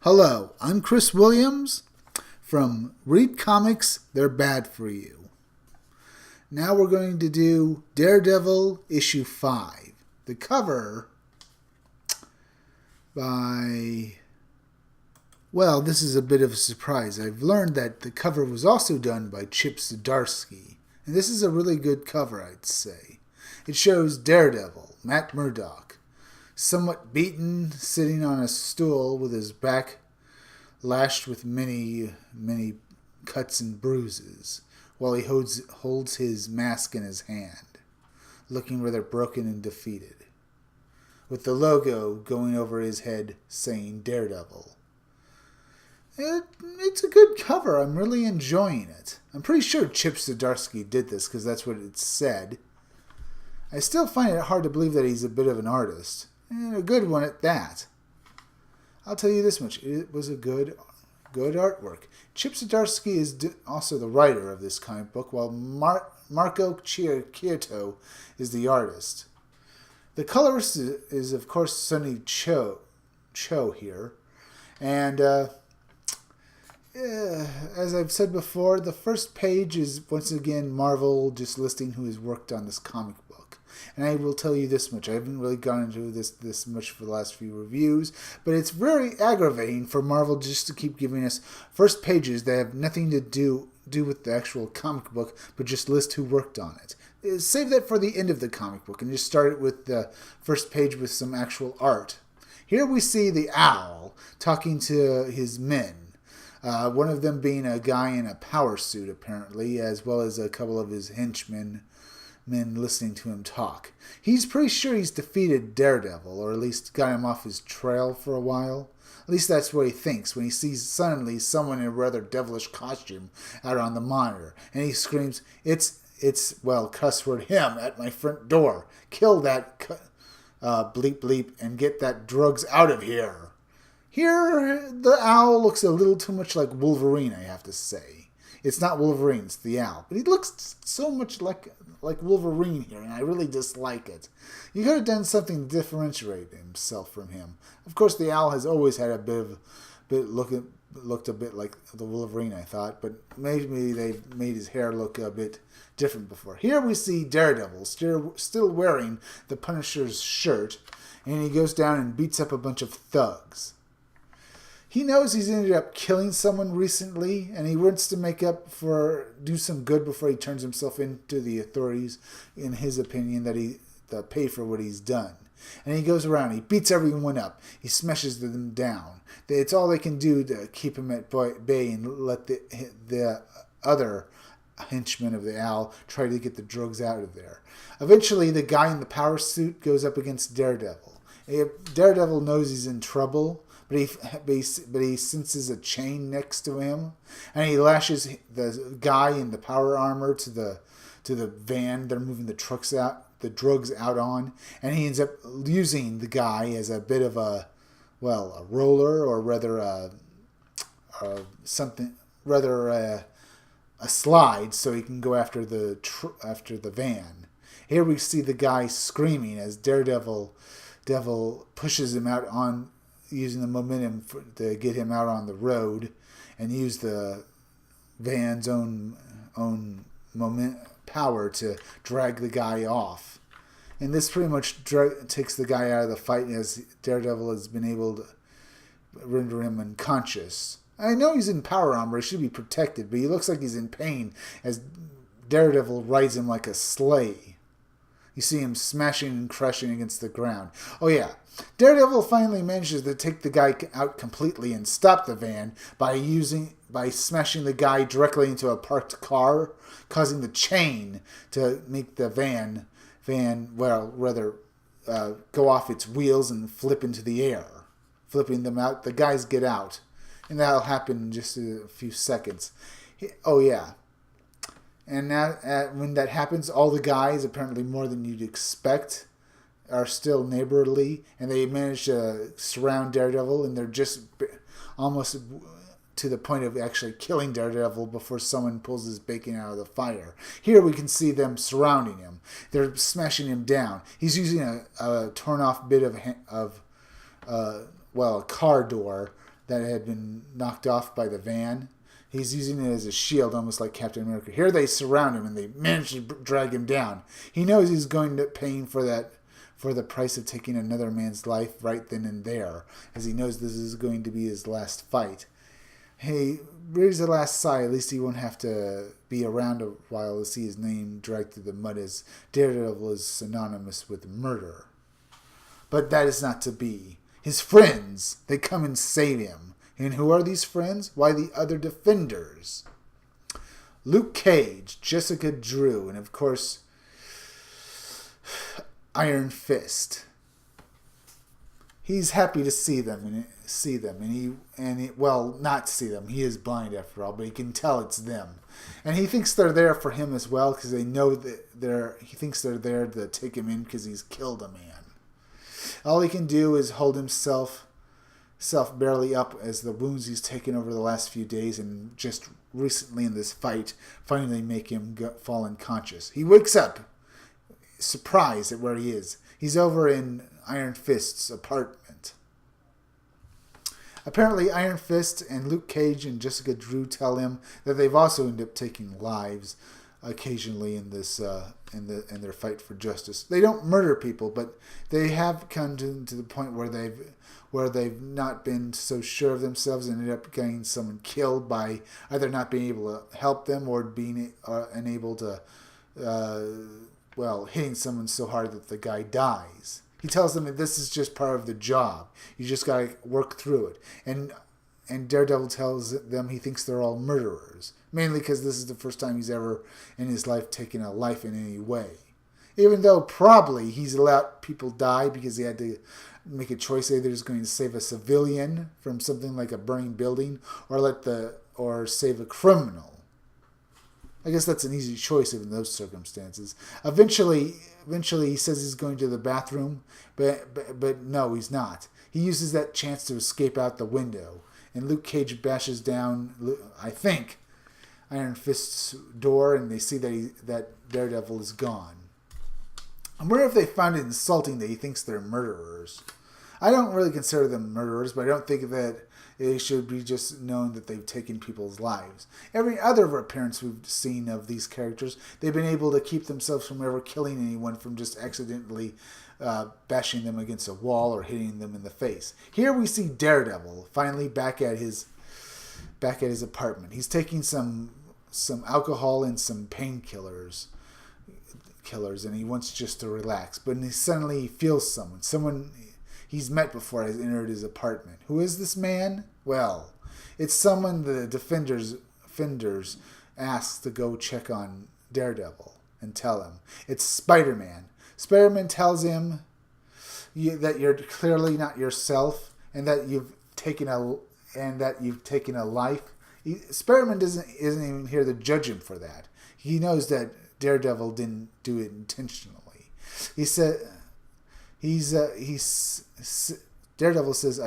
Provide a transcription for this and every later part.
Hello, I'm Chris Williams from Read Comics, They're Bad For You. Now we're going to do Daredevil issue 5. The cover by... Well, this is a bit of a surprise. I've learned that the cover was also done by Chip Zdarsky. And this is a really good cover, I'd say. It shows Daredevil, Matt Murdock, somewhat beaten, sitting on a stool with his back lashed with many cuts and bruises, while he holds his mask in his hand, looking rather broken and defeated, with the logo going over his head saying Daredevil. It's a good cover. I'm really enjoying it. I'm pretty sure Chip Zdarsky did this because that's what it said. I still find it hard to believe that he's a bit of an artist. And a good one at that. I'll tell you this much. It was a good artwork. Chip Zdarsky is also the writer of this comic book, while Marco Chiarchieto is the artist. The colorist is of course, Sonny Cho here. And as I've said before, the first page is once again Marvel just listing who has worked on this comic book. And I will tell you this much. I haven't really gone into this much for the last few reviews, but it's very aggravating for Marvel just to keep giving us first pages that have nothing to do with the actual comic book, but just list who worked on it. Save that for the end of the comic book and just start it with the first page with some actual art. Here we see the Owl talking to his men. One of them being a guy in a power suit, apparently, as well as a couple of his henchmen listening to him talk. He's pretty sure he's defeated Daredevil, or at least got him off his trail for a while. At least that's what he thinks when he sees suddenly someone in a rather devilish costume out on the monitor. And he screams, it's cuss word him at my front door. Kill that bleep bleep and get that drugs out of here. Here, the Owl looks a little too much like Wolverine, I have to say. It's not Wolverine, it's the Owl. But he looks so much like Wolverine here, and I really dislike it. You could have done something to differentiate himself from him. Of course, the Owl has always had looked a bit like the Wolverine, I thought, but maybe they made his hair look a bit different before. Here we see Daredevil still wearing the Punisher's shirt, and he goes down and beats up a bunch of thugs. He knows he's ended up killing someone recently, and he wants to do some good before he turns himself into the authorities, in his opinion, that pay for what he's done. And he goes around, he beats everyone up, he smashes them down. It's all they can do to keep him at bay and let the other henchmen of the Owl try to get the drugs out of there. Eventually, the guy in the power suit goes up against Daredevil. Daredevil knows he's in trouble, but he senses a chain next to him, and he lashes the guy in the power armor to the van they're moving the drugs out on, and he ends up using the guy as a bit of a roller, or rather a slide, so he can go after the van. Here we see the guy screaming as Daredevil pushes him out on, using the momentum to get him out on the road, and use the van's own power to drag the guy off. And this pretty much takes the guy out of the fight, as Daredevil has been able to render him unconscious. I know he's in power armor, he should be protected, but he looks like he's in pain as Daredevil rides him like a sleigh. You see him smashing and crushing against the ground. Oh yeah, Daredevil finally manages to take the guy out completely and stop the van by smashing the guy directly into a parked car, causing the chain to make the van go off its wheels and flip into the air, flipping them out. The guys get out, and that'll happen in just a few seconds. Oh yeah. And now, when that happens, all the guys, apparently more than you'd expect, are still neighborly, and they manage to surround Daredevil, and they're just almost to the point of actually killing Daredevil before someone pulls his bacon out of the fire. Here we can see them surrounding him. They're smashing him down. He's using a torn off bit of a car door that had been knocked off by the van. He's using it as a shield, almost like Captain America. Here they surround him and they manage to drag him down. He knows he's going to pay for the price of taking another man's life right then and there, as he knows this is going to be his last fight. He breathes a last sigh. At least he won't have to be around a while to see his name dragged through the mud, as Daredevil is synonymous with murder. But that is not to be. His friends, they come and save him. And who are these friends? Why, the other Defenders. Luke Cage, Jessica Drew, and of course, Iron Fist. He's happy to see them, well, not see them. He is blind after all, but he can tell it's them. And he thinks they're there for him as well, because they know that he thinks they're there to take him in because he's killed a man. All he can do is hold himself barely up as the wounds he's taken over the last few days and just recently in this fight finally make him fall unconscious. He wakes up, surprised at where he is. He's over in Iron Fist's apartment. Apparently, Iron Fist and Luke Cage and Jessica Drew tell him that they've also ended up taking lives occasionally in this in their fight for justice. They don't murder people, but they have come to the point where they've not been so sure of themselves and ended up getting someone killed by either not being able to help them or being unable to, hitting someone so hard that the guy dies. He tells them that this is just part of the job. You just got to work through it. And Daredevil tells them he thinks they're all murderers, mainly because this is the first time he's ever in his life taken a life in any way. Even though probably he's let people die because he had to make a choice, either he's going to save a civilian from something like a burning building or save a criminal. I guess that's an easy choice in those circumstances. Eventually he says he's going to the bathroom, but no, he's not. He uses that chance to escape out the window, and Luke Cage bashes down, I think, Iron Fist's door, and they see that Daredevil is gone. I wonder if they find it insulting that he thinks they're murderers. I don't really consider them murderers, but I don't think that it should be just known that they've taken people's lives. Every other appearance we've seen of these characters, they've been able to keep themselves from ever killing anyone, from just accidentally bashing them against a wall or hitting them in the face. Here we see Daredevil finally back at his apartment. He's taking some alcohol and some painkillers, and he wants just to relax. But he suddenly feels someone he's met before has entered his apartment. Who is this man? Well, it's someone the Defenders asked to go check on Daredevil and tell him. It's Spider-Man. Spider-Man tells him that you're clearly not yourself and that you've taken a life. Spider-Man isn't even here to judge him for that. He knows that Daredevil didn't do it intentionally. He said Daredevil says,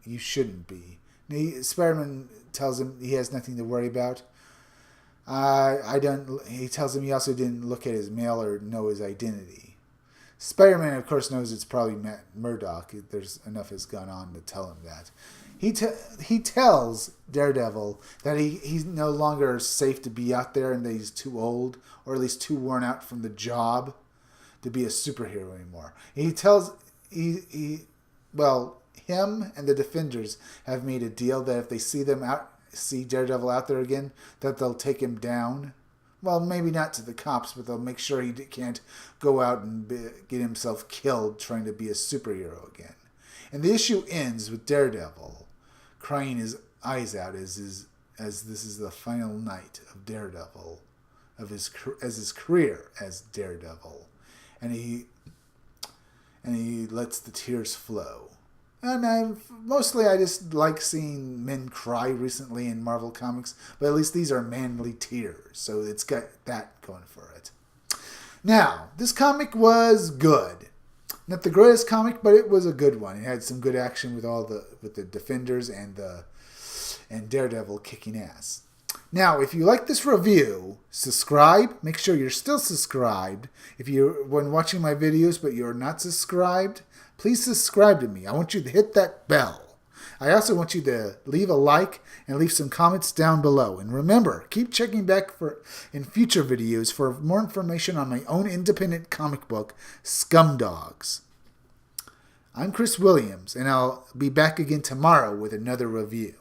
you shouldn't be. Spider-Man tells him he has nothing to worry about. He tells him he also didn't look at his mail or know his identity. Spider-Man, of course, knows it's probably Murdoch. There's enough has gone on to tell him that. He tells Daredevil that he's no longer safe to be out there and that he's too old, or at least too worn out from the job to be a superhero anymore. Him and the Defenders have made a deal that if they see Daredevil out there again, that they'll take him down. Well, maybe not to the cops, but they'll make sure he can't go out and get himself killed trying to be a superhero again. And the issue ends with Daredevil crying his eyes out as this is the final night of Daredevil, of his career as Daredevil. And he lets the tears flow. And I just like seeing men cry recently in Marvel Comics, but at least these are manly tears, so it's got that going for it. Now, this comic was good. Not the greatest comic, but it was a good one. It had some good action with the Defenders and Daredevil kicking ass. Now, if you like this review, subscribe. Make sure you're still subscribed. When watching my videos but you're not subscribed, please subscribe to me. I want you to hit that bell. I also want you to leave a like and leave some comments down below. And remember, keep checking back in future videos for more information on my own independent comic book, Scumdogs. I'm Chris Williams, and I'll be back again tomorrow with another review.